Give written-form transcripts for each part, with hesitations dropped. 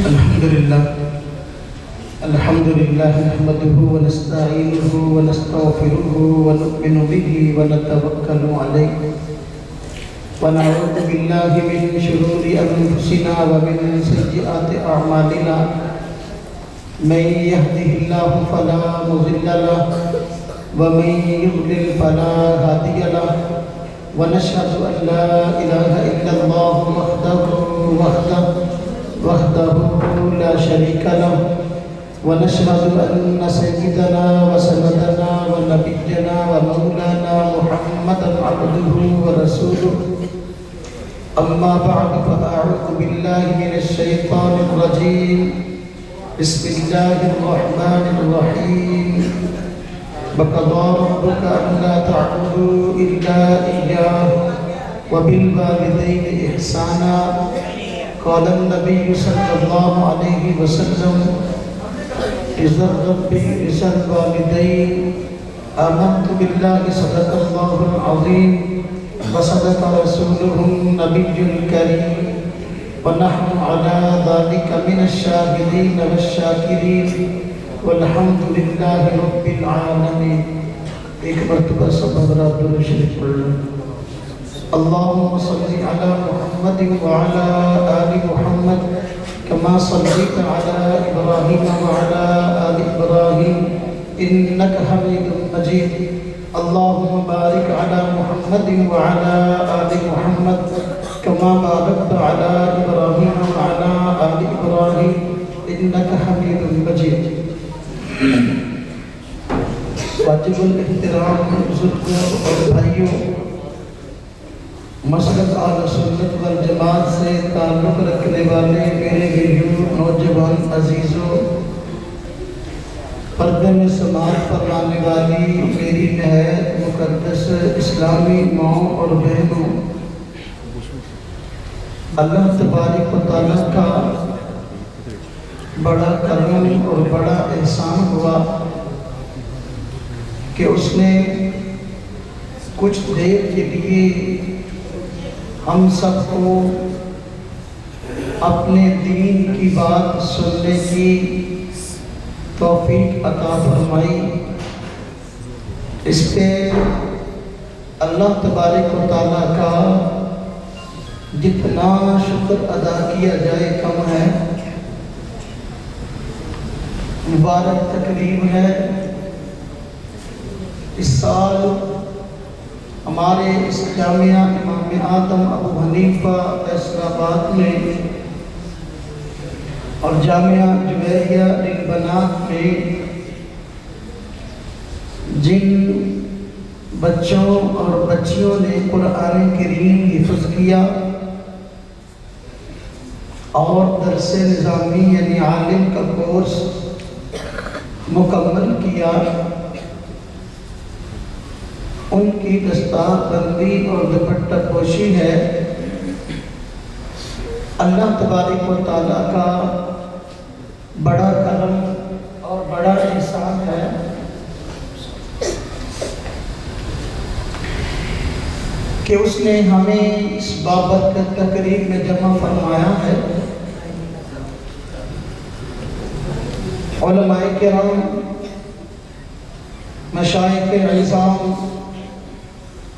الحمد لله نحمده ونستعينه ونستغفره ونؤمن به ونتوكل عليه ونعوذ بالله من شرور أنفسنا ومن سيئات أعمالنا من يهده الله فلا مضل له ومن يضلل فلا هادي له ونشهد أن لا إله إلا الله وحده لا شريك له ونشهد أن سيدنا وسندنا ونبينا ومولانا محمدا عبده ورسوله أما بعد فأعوذ بالله من الشيطان الرجيم بسم الله الرحمن الرحيم وقضى ربك ألا تعبدوا إلا إياه وبالوالدين إحسانا قال النبي صلى الله عليه وسلم إذا الرب إذا الوالدين آمنت بالله صدق الله العظيم وصدق رسوله النبي الكريم ونحن على ذلك من الشاهدين والشاكرين والحمد لله رب العالمين. ایک مرتبہ سب حضرات درود شریف پڑھ لیں. اللهم صل على محمد وعلى آل محمد كما صليت على إبراهيم وعلى آل إبراهيم إنك حميد مجيد. اللهم بارك على محمد وعلى آل محمد كما باركت على إبراهيم وعلى آل إبراهيم إنك حميد مجيد. واجب الاحترام بزرگوں اور بھائیوں، مسلک اہل سنت والجماعت سے تعلق رکھنے والے میرے بھائیوں، نوجوان عزیزوں، پردے میں سماعت فرمانے والی میری نہایت مقدس اسلامی ماؤں اور بہنوں، اللہ تبارک و تعالیٰ کا بڑا کرم اور بڑا احسان ہوا کہ اس نے کچھ دیر کے لیے ہم سب کو اپنے دین کی بات سننے کی توفیق عطا فرمائی. اس پہ اللہ تبارک و تعالیٰ کا جتنا شکر ادا کیا جائے کم ہے. مبارک تقریب ہے. اس سال ہمارے اس جامعہ امام اعظم ابو حنیفہ فیصل آباد میں اور جامعہ جویریہ للبنات میں جن بچوں اور بچیوں نے قرآن کریم حفظ کیا اور درس نظامی یعنی عالم کا کورس مکمل کیا، ان کی دستار بندی اور دوپٹہ پوشی ہے. اللہ تبارک و تعالیٰ کا بڑا کرم اور بڑا احسان ہے کہ اس نے ہمیں اس بابرکت تقریب میں جمع فرمایا ہے. علماء کرام، مشائخ عظام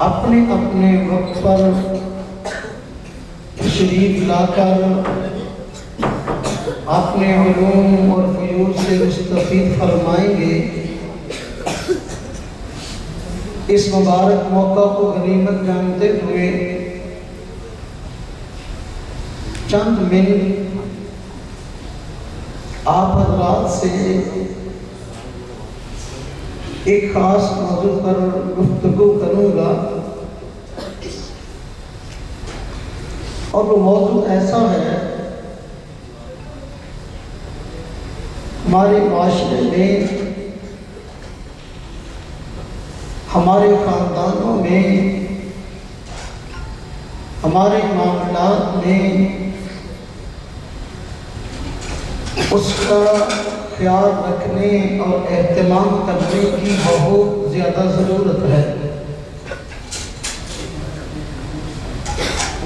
اپنے اپنے وقت پر تشریف لا کر اپنے علوم اور فیوض سے مستفید فرمائیں گے. اس مبارک موقع کو غنیمت جانتے ہوئے چند منٹ آپ حضرات سے ایک خاص موضوع پر گفتگو کروں گا، اور وہ موضوع ایسا ہے ہمارے معاشرے میں، ہمارے خاندانوں میں، ہمارے معاملات میں اس کا خیال رکھنے اور اہتمام کرنے کی بہت زیادہ ضرورت ہے.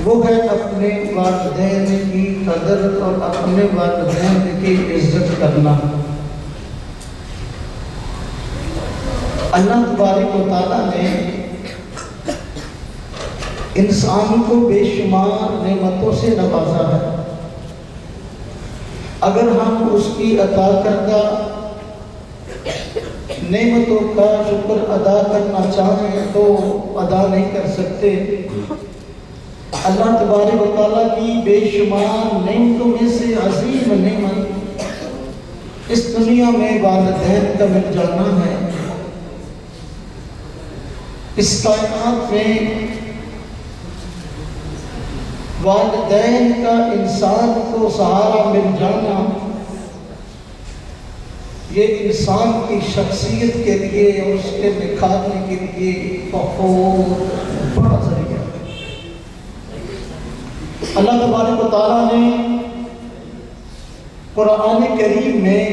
وہ ہے اپنے والدین کی قدر اور اپنے والدین کی عزت کرنا۔ اللہ تبارک و تعالیٰ نے انسان کو بے شمار نعمتوں سے نوازا ہے۔ اگر ہم اس کی عطا کردہ نعمتوں کا شکر ادا کرنا چاہیں تو ادا نہیں کر سکتے۔ اللہ تبارک و تعالیٰ کی بے شمار نعمتوں میں سے عظیم نعمت اس دنیا میں والدین کا مل جانا ہے۔ اس کائنات میں والدین کا انسان کو سہارا مل جانا یہ انسان کی شخصیت کے لیے اور اس کے نکھارنے کے لیے بہت بڑا ذریعہ ہے۔ اللہ تبارک و تعالیٰ نے قرآن کریم میں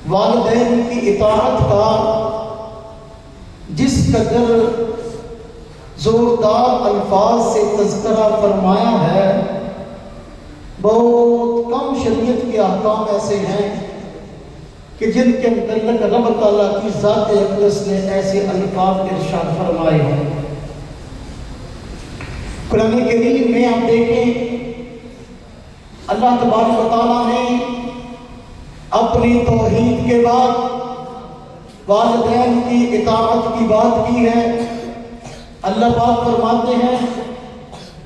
والدین کی اطاعت کا جس قدر زوردار الفاظ سے تذکرہ فرمایا ہے، بہت کم شریعت کے احکام ایسے ہیں کہ جن کے متعلق رب تعالیٰ کی ذات اقدس نے ایسے الفاظ ارشاد فرمائے ہیں۔ قرآن کریم میں آپ دیکھیں اللہ تبارک و تعالیٰ نے اپنی توحید کے بعد والدین کی اطاعت کی بات کی ہے۔ اللہ پاک فرماتے ہیں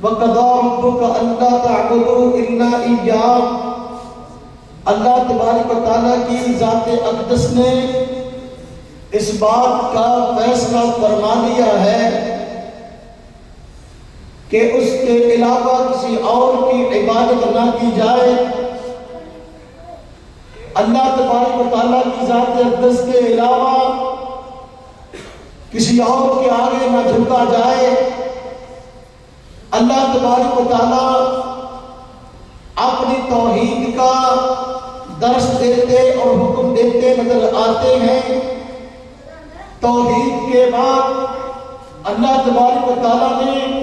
وَقَضَىٰ رَبُّكَ أَلَّا تَعْبُدُوا إِلَّا إِيَّاهُ۔ اللہ تبارک و تعالیٰ کی ذات اقدس نے اس بات کا فیصلہ فرما لیا ہے کہ اس کے علاوہ کسی اور کی عبادت نہ کی جائے۔ اللہ تبارک و تعالیٰ کی ذات اقدس کے علاوہ کسی اور کے آگے نہ جھکا جائے۔ اللہ تبارک و تعالیٰ اپنی توحید کا درس دیتے اور حکم دیتے نظر آتے ہیں۔ توحید کے بعد اللہ تبارک و تعالیٰ نے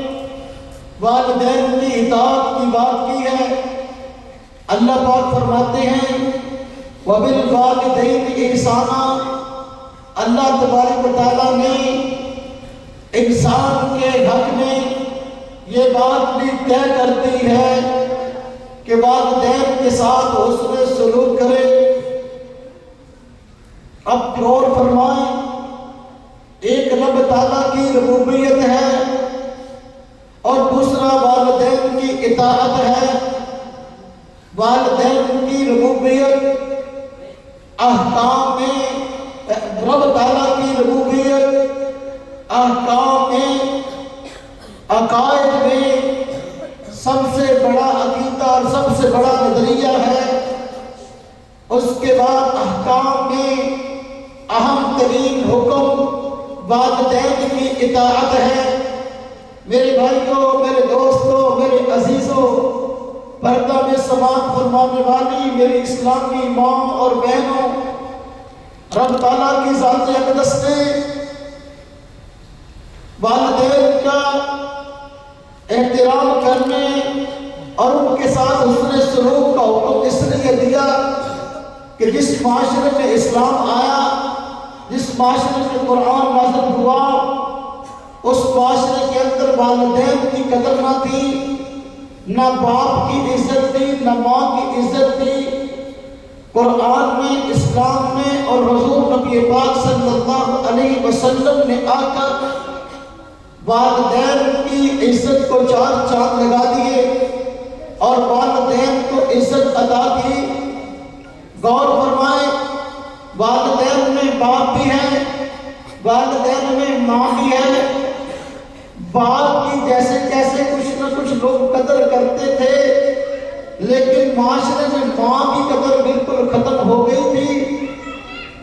والدین کی اطاعت کی بات کی ہے۔ اللہ پاک فرماتے ہیں وَبِالْوَالِدَيْنِ إِحْسَانًا۔ اللہ تبارک و تعالیٰ نے انسان کے حق میں یہ بات بھی طے کر دی ہے کہ والدین کے ساتھ حسن سلوک کرے۔ اب غور فرمائیں، ایک رب تعالیٰ کی ربوبیت ہے اور دوسرا والدین کی اطاعت ہے۔ والدین کی ربوبیت احکام میں، رب تعالیٰ کی ربوبیت احکام میں، عقائد میں سب سے بڑا عقیدہ اور سب سے بڑا نظریہ ہے۔ اس کے بعد احکام میں اہم ترین حکم والدین کی اطاعت ہے۔ میرے بھائیوں، میرے دوستوں، میرے عزیزوں، پردہ میں سماعت فرمانے والی میری اسلامی ماں اور بہنوں، رب تعالیٰ کی ذات اقدس نے والدین کا احترام کرنے اور ان کے ساتھ حسن سلوک کا حکم اس لیے دیا کہ جس معاشرے میں اسلام آیا، جس معاشرے میں قرآن نازل ہوا، اس معاشرے کے اندر والدین کی قدر نہ تھی، نہ باپ کی عزت تھی، نہ ماں کی عزت تھی۔ قرآن میں، اسلام میں اور حضور نبی پاک صلی اللہ علیہ وسلم نے آ کر والدین کی عزت کو چار چاند لگا دیے اور والدین کو عزت عطا کی۔ غور فرمائیں، والدین میں باپ بھی ہے، والدین میں ماں بھی ہے۔ باپ کی جیسے جیسے کچھ نہ کچھ لوگ قدر کرتے تھے، لیکن معاشرے میں ماں کی قدر بالکل ختم ہو گئی تھی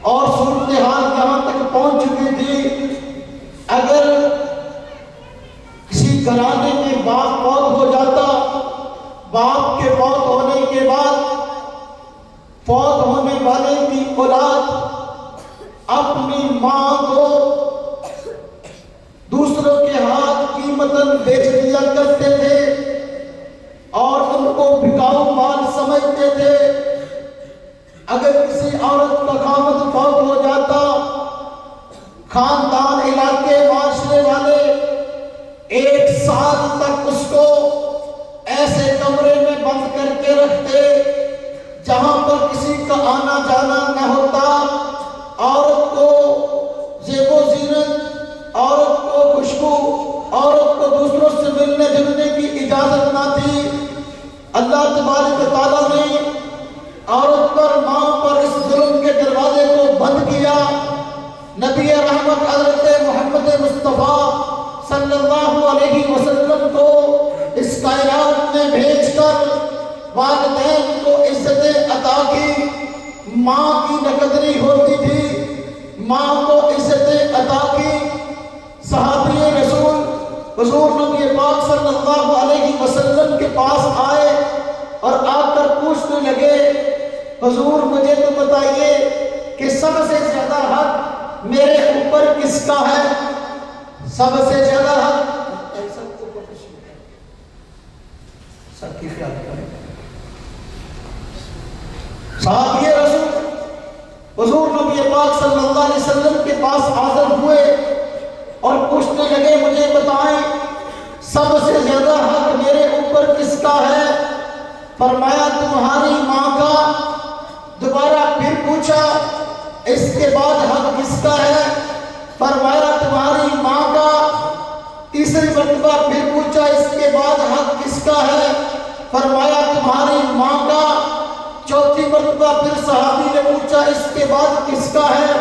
اور صورتحال یہاں تک پہنچ چکی تھی۔ اگر کسی گھرانے میں باپ فوت ہو جاتا، باپ کے فوت ہونے کے بعد فوت ہونے والے کی اولاد اپنی ماں کو دوسروں کے ہاتھ قیمت قیمتاً بیچ دیا کرتے تھے اور ان کو بکاؤ مال سمجھتے تھے۔ اگر کسی عورت کا خاوند فوت ہو جاتا، خاندان، علاقے، معاشرے والے 1 سال تک اس کو ایسے کمرے میں بند کر کے رکھتے جہاں پر کسی کا آنا جانا نہ ہوتا۔ عورت کو زیب و زینت، عورت کو خوشبو، عورت کو دوسروں سے ملنے جلنے کی اجازت نہ تھی۔ اللہ تبارک و تعالیٰ نے عورت پر، ماں پر اس ظلم کے دروازے کو بند کیا۔ نبی رحمت حضرت محمد مصطفیٰ صلی اللہ علیہ وسلم کو اس کائنات میں بھیج کر والدین کو عزتیں عطا کی۔ ماں کی نقدری ہوتی تھی، ماں کو عزتیں عطا کی۔ صحابی رسول حضور نبی پاک صلی اللہ علیہ وسلم کے پاس آئے اور آ کر پوچھنے لگے، حضور مجھے تو بتائیے کہ سب سے زیادہ حق میرے اوپر کس کا ہے؟ سب سے زیادہ حق سب کی خیال کریں۔ صحابی رسول حضور نبی پاک صلی اللہ علیہ وسلم کے پاس حاضر ہوئے اور پوچھنے لگے، مجھے بتائیں سب سے زیادہ حق میرے اوپر کس کا ہے؟ فرمایا تمہاری ماں کا۔ دوبارہ پھر پوچھا، اس کے بعد حق کس کا ہے؟ فرمایا تمہاری ماں کا۔ تیسری مرتبہ پھر پوچھا، اس کے بعد حق کس کا ہے؟ فرمایا تمہاری ماں کا۔ چوتھی مرتبہ پھر صحابی نے پوچھا، اس کے بعد کس کا ہے؟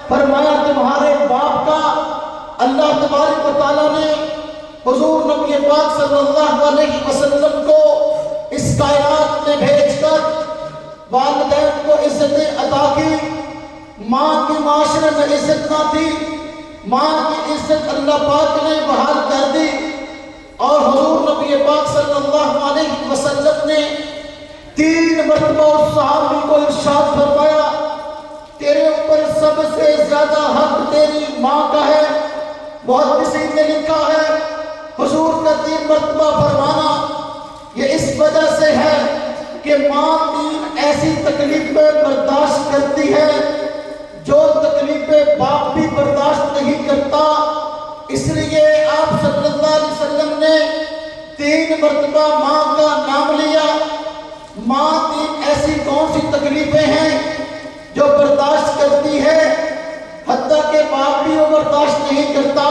فرمایا تمہارے باپ کا۔ اللہ تبارک و تعالیٰ نے حضور نبی پاک صلی اللہ علیہ وسلم کو اس کائنات میں بھیج کر والدین کو عزتیں عطا کی۔ ماں کی معاشرے میں عزت نہ تھی، ماں کی عزت اللہ پاک نے بحال کر دی، اور حضور نبی پاک صلی اللہ علیہ وسلم نے 3 مرتبہ اس صحابی کو ارشاد فرمایا، تیرے اوپر سب سے زیادہ حق تیری ماں کا ہے۔ بہت کسی نے لکھا ہے حضور کا 3 مرتبہ فرمانا یہ اس وجہ سے ہے کہ ماں 3 ایسی تکلیفیں برداشت کرتی ہے جو تکلیفیں باپ بھی برداشت نہیں کرتا۔ اس لیے آپ صلی اللہ علیہ وسلم نے 3 مرتبہ ماں کا نام لیا۔ ماں 3 ایسی کون سی تکلیفیں ہیں جو برداشت کرتی ہے، حتیٰ کہ باپ بھی وہ برداشت نہیں کرتا۔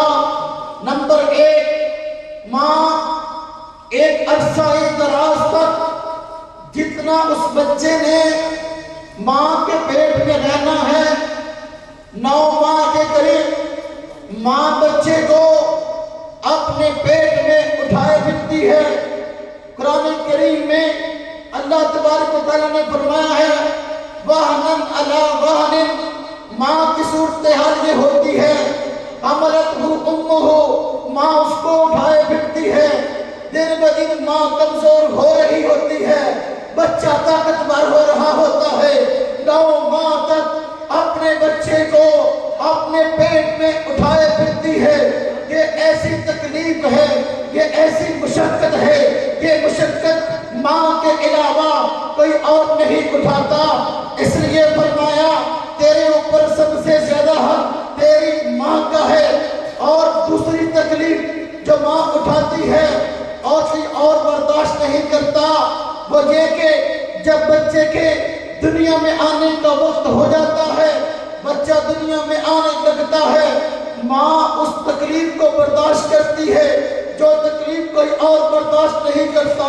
نمبر 1، ماں ایک عرصہ دراز تک جتنا اس بچے نے ماں کے پیٹ میں رہنا ہے، 9 ماہ کے قریب، ماں بچے کو اپنے پیٹ میں اٹھائے پھرتی ہے۔ قرآن کریم میں اللہ تبارک و تعالیٰ نے فرمایا ہے، وَهْنًا عَلَىٰ وَهْنٍ، ماں کی صورتحال یہ ہوتی ہے، حملتہ امہ، ماں اس کو اٹھائے پھرتی ہے، دن بدن ماں کمزور ہو رہی ہوتی ہے، بچہ طاقتور ہو رہا ہوتا ہے، 9 ماہ تک اپنے بچے کو اپنے پیٹ میں اٹھائے پھرتی ہے۔ یہ ایسی تکلیف ہے، یہ ایسی مشقت ہے، یہ مشقت ماں کے علاوہ کوئی اور نہیں اٹھاتا۔ اس لیے فرمایا تیرے اوپر سب سے زیادہ حق تیری ماں کا ہے۔ اور دوسری تکلیف جو ماں اٹھاتی ہے اور کوئی اور برداشت نہیں کرتا، وہ یہ کہ جب بچے کے دنیا میں آنے کا وقت ہو جاتا ہے، بچہ دنیا میں آنے لگتا ہے، ماں اس تکلیف کو برداشت کرتی ہے جو تکلیف کوئی اور برداشت نہیں کرتا۔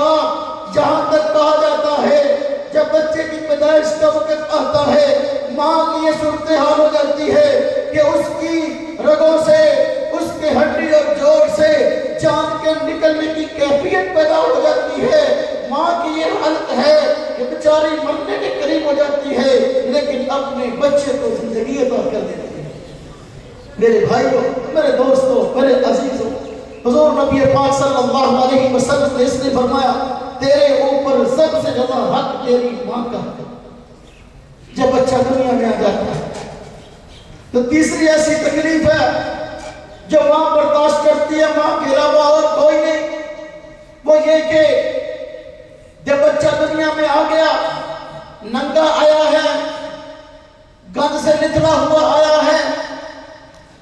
جہاں تک کہا جاتا ہے جب بچے کی پیدائش کا وقت آتا ہے، ماں کی یہ صورتحال ہو جاتی ہے کہ اس کی رگوں سے، اس کے ہڈی اور جوڑ سے جان کے نکلنے کی کیفیت پیدا ہو جاتی ہے۔ ماں کی یہ حالت ہے کہ بیچاری مرنے کے قریب ہو جاتی ہے، لیکن اپنے بچے کو زندگی عطا کر دیتی ہے۔ میرے بھائیوں، میرے دوستوں، میرے عزیزوں، حضور نبی پاک صلی اللہ علیہ وسلم نے اس نے فرمایا تیرے اوپر سب سے زیادہ حق تیری ماں کا ہے جب بچہ دنیا میں آ جاتا ہے۔ تو تیسری ایسی تکلیف ہے جو ماں برداشت کرتی ہے ماں کے علاوہ اور کوئی نہیں، وہ یہ کہ جب بچہ دنیا میں آ گیا، ننگا آیا ہے، گند سے نچلا ہوا آیا ہے،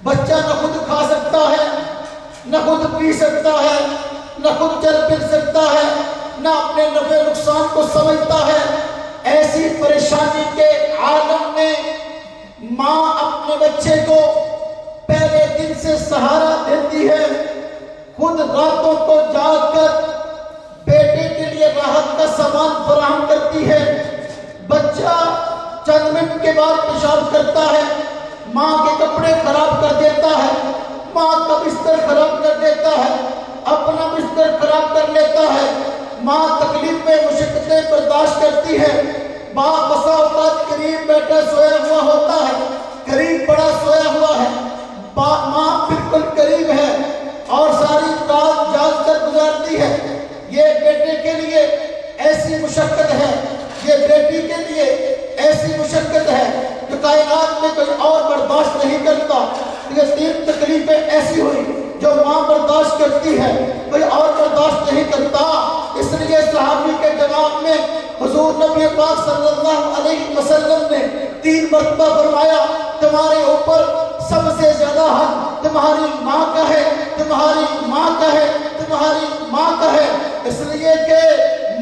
بچہ نہ خود کھا سکتا ہے، نہ خود پی سکتا ہے، نہ خود چل پھر سکتا ہے، نہ اپنے نفع نقصان کو سمجھتا ہے، ایسی پریشانی کے عالم میں ماں اپنے بچے کو پہلے دن سے سہارا دیتی ہے، خود راتوں کو جاگ کر بیٹے کے لیے راحت کا سامان فراہم کرتی ہے۔ بچہ چند منٹ کے بعد پیشاب کرتا ہے، ماں کے کپڑے خراب کر دیتا ہے، ماں کا بستر خراب کر دیتا ہے، اپنا بستر خراب کر لیتا ہے، ماں تکلیفیں مشقتیں برداشت کرتی ہے، باپ بسا اوقات قریب بیٹا سویا ہوا ہوتا ہے، قریب بڑا سویا ہوا ہے، ماں بالکل قریب ہے اور ساری رات جاگ کر گزارتی ہے۔ یہ بیٹے کے لیے ایسی مشقت ہے، یہ بیٹی کے لیے ایسی مشقت ہے کہ کائنات میں کوئی اور برداشت نہیں کرتا۔ یہ تین تکلیفیں ایسی ہوئی جو ماں برداشت کرتی ہے، کوئی اور برداشت نہیں کرتا۔ اس لیے صحابی کے جواب میں حضور نبی پاک صلی اللہ علیہ وسلم نے 3 مرتبہ فرمایا، تمہارے اوپر سب سے زیادہ حق تمہاری ماں کا ہے، تمہاری ماں کا ہے، تمہاری ماں کا ہے۔ اس لیے کہ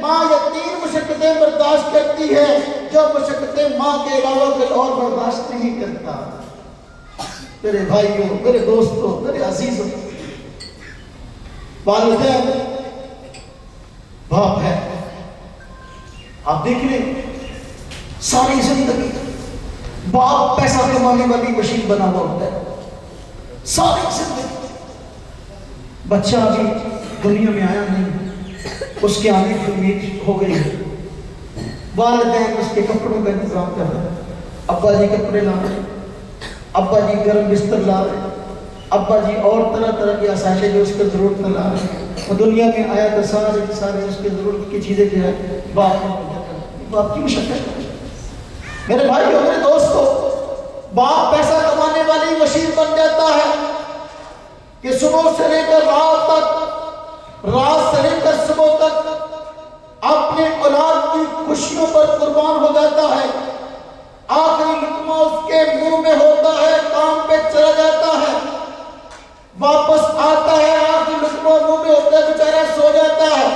ماں یہ 3 مشقتیں برداشت کرتی ہے جو مشقتیں ماں کے علاوہ کوئی اور برداشت نہیں کرتا۔ میرے بھائیوں، میرے دوستوں، میرے عزیزوں، والدین باپ ہے، آپ دیکھ لیں ساری زندگی باپ پیسہ کمانے والی مشین بنا ہوا ہوتا ہے، ساری زندگی۔ بچہ ابھی دنیا میں آیا نہیں، اس کے آنے کی امید ہو گئی ہے، والدین اس کے کپڑوں کا انتظام کر رہے ہیں، ابا جی کپڑے لا رہے ہیں، ابا جی گرم بستر لا رہے ہیں، ابا جی اور طرح طرح کی آسائشیں جو اس کے ضرورت میں لا رہے ہیں۔ وہ دنیا میں آیا تو سارے اس کے ضرورت کی چیزیں جو ہے باپ کی مشقت ہے۔ میرے بھائی اور میرے دوستو، باپ پیسہ کمانے والی مشین بن جاتا ہے کہ صبح سے لے کر رات تک، رات سے لے کر صبح تک اپنے اولاد کی خوشیوں پر قربان ہو جاتا ہے۔ آخری لقمہ اس کے منہ میں ہوتا ہے، کام پہ چلا جاتا ہے، واپس آتا ہے، آخری لقمہ منہ میں ہوتا ہے، بیچارہ سو جاتا ہے۔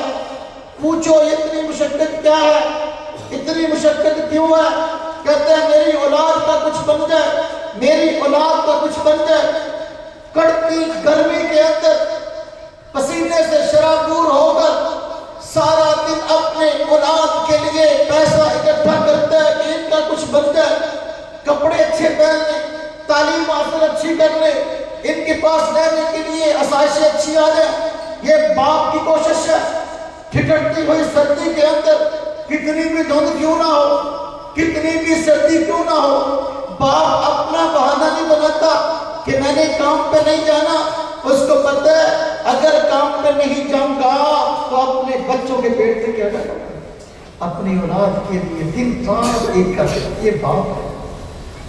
پوچھو اتنی مشقت کیا ہے، اتنی مشقت کیوں ہے؟ کہتے ہیں میری اولاد کا کچھ بن جائے، میری اولاد کا کچھ بن جائے۔ کڑتی گرمی کے اندر پسینے سے شرابور ہو کر سارا دن اپنے اولاد کے لیے پیسہ اکٹھا کرتا ہے کہ ان کا کچھ بن جائے، کپڑے اچھے پہن لیں، تعلیم حاصل اچھی کر لیں، ان کے پاس رہنے کے لیے آسائشیں اچھی آ جائیں۔ یہ باپ کی کوشش ہے۔ ٹھٹھرتی ہوئی سردی کے اندر کتنی بھی دھند کیوں نہ ہو، کتنی بھی سردی کیوں نہ ہو، باپ اپنا بہانہ نہیں بناتا کہ میں نے کام پہ نہیں جانا۔ اس کو پتہ ہے اگر کام پہ نہیں جاؤں گا تو اپنے بچوں کے پیٹ سے کیا کروں، اپنی اولاد کے لیے دن رات ایک کر کے۔ یہ باپ ہے۔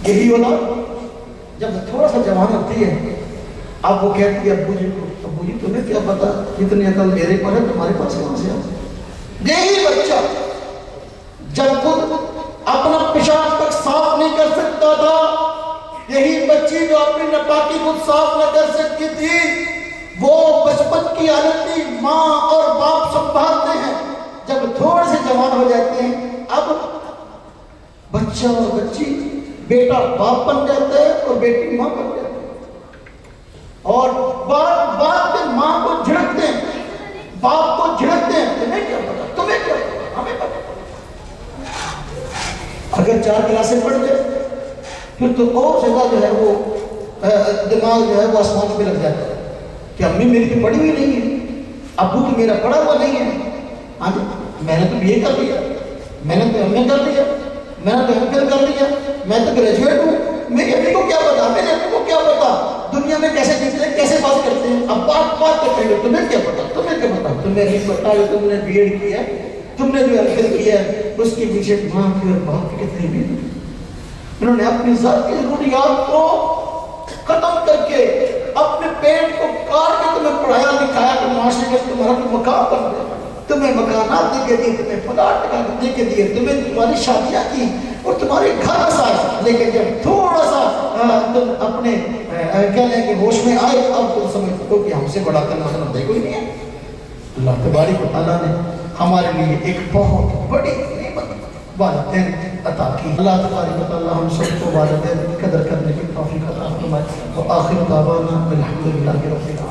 یہی اولاد جب تھوڑا سا جوان ہوتی ہے، اب وہ کہتی ہے ابو جی کو، ابو جی تمہیں کیا پتا اتنی عقل میرے پر ہے، تمہارے پاس کہاں سے آ؟ یہی بچہ جب خود اپنا پیشاب تک صاف نہیں کر سکتا تھا، یہی بچی جو اپنی ناپاکی خود صاف نہ کر سکتی تھی، وہ بچپن کی حالت تھی، ماں اور باپ سنبھالتے ہیں۔ جب تھوڑے سے جوان ہو جاتے ہیں، اب بچہ اور بچی، بیٹا باپ بن جاتا ہے اور بیٹی ماں بن جاتی ہے، اور باپ میں ماں کو جھڑکتے ہیں، باپ کو جھڑکتے ہیں، تمہیں کیا پتا، تمہیں کیا پتا، ہمیں پتا۔ اگر 4 کلاسیں پڑھ جائے پھر تو اور جگہ جو ہے وہ دماغ جو ہے وہ آسمان پہ لگ جاتا ہے کہ امی میری تو پڑھی ہوئی نہیں ہے، ابو تو میرا پڑھا ہوا نہیں ہے، ہاں جی میں نے تو BA کر لیا، میں نے تو MA کر لیا، میں نے تو MPhil کر لیا، میں تو گریجویٹ ہوں، میری امی کو کیا پتا، میرے ابو کو کیا پتا دنیا میں کیسے جیتے ہیں، کیسے بات کرتے ہیں۔ اب بات کرتے ہیں، تمہیں کیا پتا، تمہیں کیا پتا، تمہیں نہیں پتا جو تم نے BEd کیا، تم نے جو MPhil کیا، اس کے پیچھے ماں کی اور باپ کی کتنی محنت۔ انہوں نے اپنی ذات کی ضروریات کو ختم کر کے اپنے پیٹ کو کاٹ کے تمہیں پڑھایا لکھایا کہ معاشرے میں تمہارا کوئی مقام بن گیا، تمہیں مکانات دے کے دیے، تمہیں پلاٹ دے کے دیے، تمہیں تمہاری شادیاں کی اور تمہارے گھر بسائے، لیکن جب تھوڑا سا تم اپنے کہہ لیں کہ ہوش میں آئے اب تم سمجھتے ہو کہ ہم سے بڑا کرنا سمجھتے کوئی نہیں ہے۔ اللہ تبارک و تعالیٰ نے ہمارے لیے ایک بہت بڑی نعمت والدین عطا کی۔ اللہ تبارک و تعالیٰ ہم سب کو والدین کی قدر کرنے کی توفیق عطا فرمائے۔ وآخر دعوانا الحمدللہ رب العالمین۔